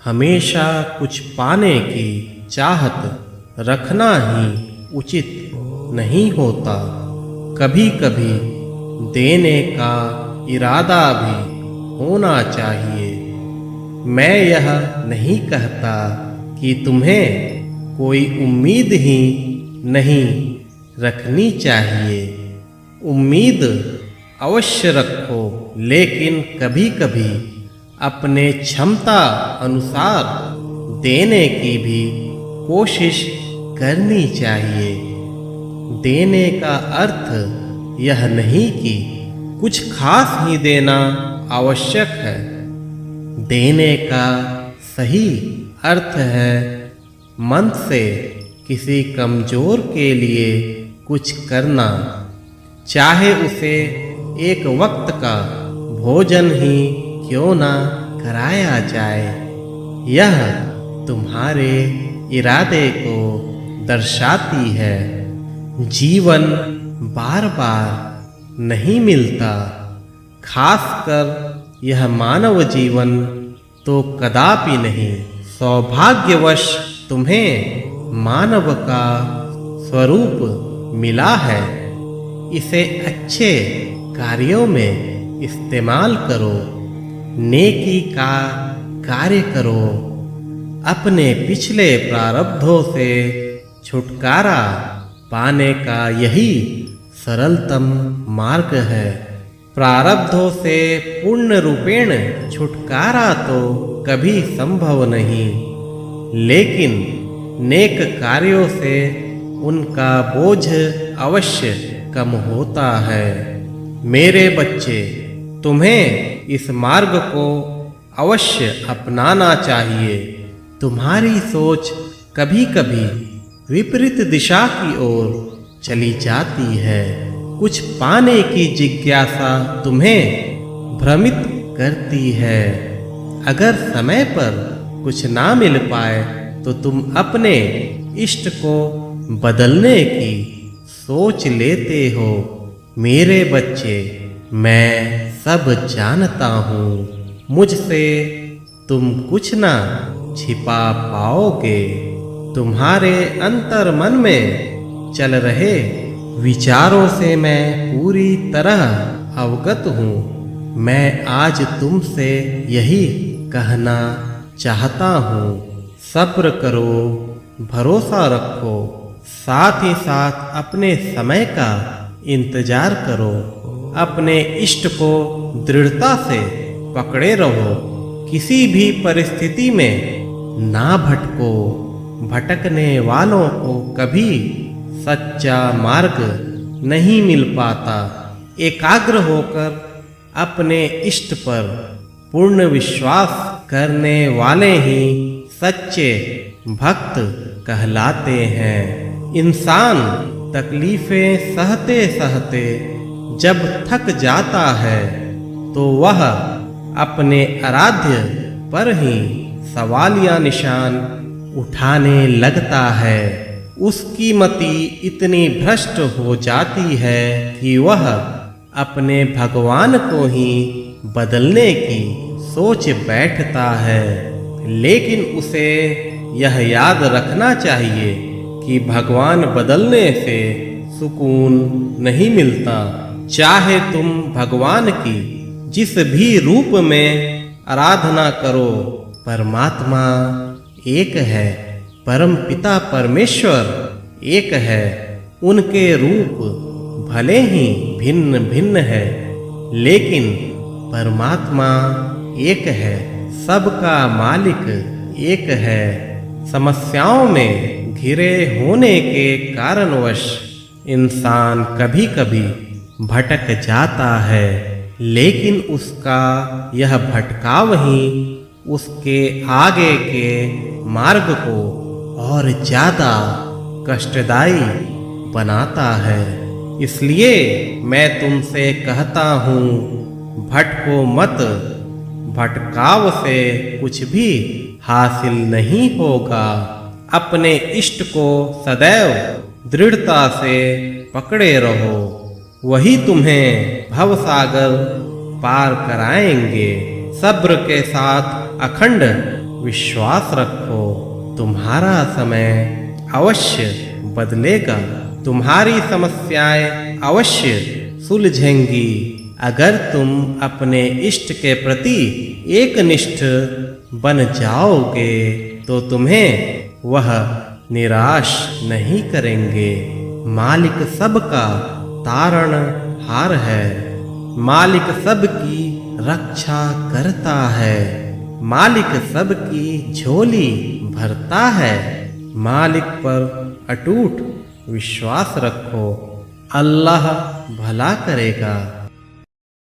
हमेशा कुछ पाने की चाहत रखना ही उचित नहीं होता। कभी कभी देने का इरादा भी होना चाहिए। मैं यह नहीं कहता कि तुम्हें कोई उम्मीद ही नहीं रखनी चाहिए। उम्मीद अवश्य रखो, लेकिन कभी कभी अपने क्षमता अनुसार देने की भी कोशिश करनी चाहिए। देने का अर्थ यह नहीं कि कुछ खास ही देना आवश्यक है। देने का सही अर्थ है मन से किसी कमजोर के लिए कुछ करना, चाहे उसे एक वक्त का भोजन ही क्यों ना कराया जाए। यह तुम्हारे इरादे को दर्शाती है। जीवन बार बार नहीं मिलता, खासकर यह मानव जीवन तो कदापि नहीं। सौभाग्यवश तुम्हें मानव का स्वरूप मिला है। इसे अच्छे कार्यों में इस्तेमाल करो, नेकी का कार्य करो। अपने पिछले प्रारब्धों से छुटकारा पाने का यही सरलतम मार्ग है। प्रारब्धों से पूर्ण रूपेण छुटकारा तो कभी संभव नहीं, लेकिन नेक कार्यों से उनका बोझ अवश्य कम होता है। मेरे बच्चे, तुम्हें इस मार्ग को अवश्य अपनाना चाहिए। तुम्हारी सोच कभी कभी विपरीत दिशा की ओर चली जाती है। कुछ पाने की जिज्ञासा तुम्हें भ्रमित करती है। अगर समय पर कुछ ना मिल पाए तो तुम अपने इष्ट को बदलने की सोच लेते हो। मेरे बच्चे, मैं सब जानता हूँ। मुझसे तुम कुछ ना छिपा पाओगे। तुम्हारे अंतर मन में चल रहे विचारों से मैं पूरी तरह अवगत हूँ। मैं आज तुमसे यही कहना चाहता हूँ, सब्र करो, भरोसा रखो, साथ ही साथ अपने समय का इंतजार करो। अपने इष्ट को दृढ़ता से पकड़े रहो। किसी भी परिस्थिति में ना भटको। भटकने वालों को कभी सच्चा मार्ग नहीं मिल पाता। एकाग्र होकर अपने इष्ट पर पूर्ण विश्वास करने वाले ही सच्चे भक्त कहलाते हैं। इंसान तकलीफें सहते सहते जब थक जाता है तो वह अपने आराध्य पर ही सवालिया निशान उठाने लगता है। उसकी मति इतनी भ्रष्ट हो जाती है कि वह अपने भगवान को ही बदलने की सोच बैठता है। लेकिन उसे यह याद रखना चाहिए कि भगवान बदलने से सुकून नहीं मिलता। चाहे तुम भगवान की जिस भी रूप में आराधना करो, परमात्मा एक है। परम पिता परमेश्वर एक है। उनके रूप भले ही भिन्न भिन्न है, लेकिन परमात्मा एक है। सबका मालिक एक है। समस्याओं में घिरे होने के कारणवश इंसान कभी कभी भटक जाता है, लेकिन उसका यह भटकाव ही उसके आगे के मार्ग को और ज्यादा कष्टदायी बनाता है। इसलिए मैं तुमसे कहता हूँ, भटको मत। भटकाव से कुछ भी हासिल नहीं होगा। अपने इष्ट को सदैव दृढ़ता से पकड़े रहो, वही तुम्हें भवसागर पार कराएंगे। सब्र के साथ अखंड विश्वास रखो, तुम्हारा समय अवश्य बदलेगा। तुम्हारी समस्याएं अवश्य सुलझेंगी। अगर तुम अपने इष्ट के प्रति एकनिष्ठ बन जाओगे तो तुम्हें वह निराश नहीं करेंगे। मालिक सबका तारणहार है, मालिक सबकी रक्षा करता है, मालिक सबकी झोली भरता है। मालिक पर अटूट विश्वास रखो, अल्लाह भला करेगा।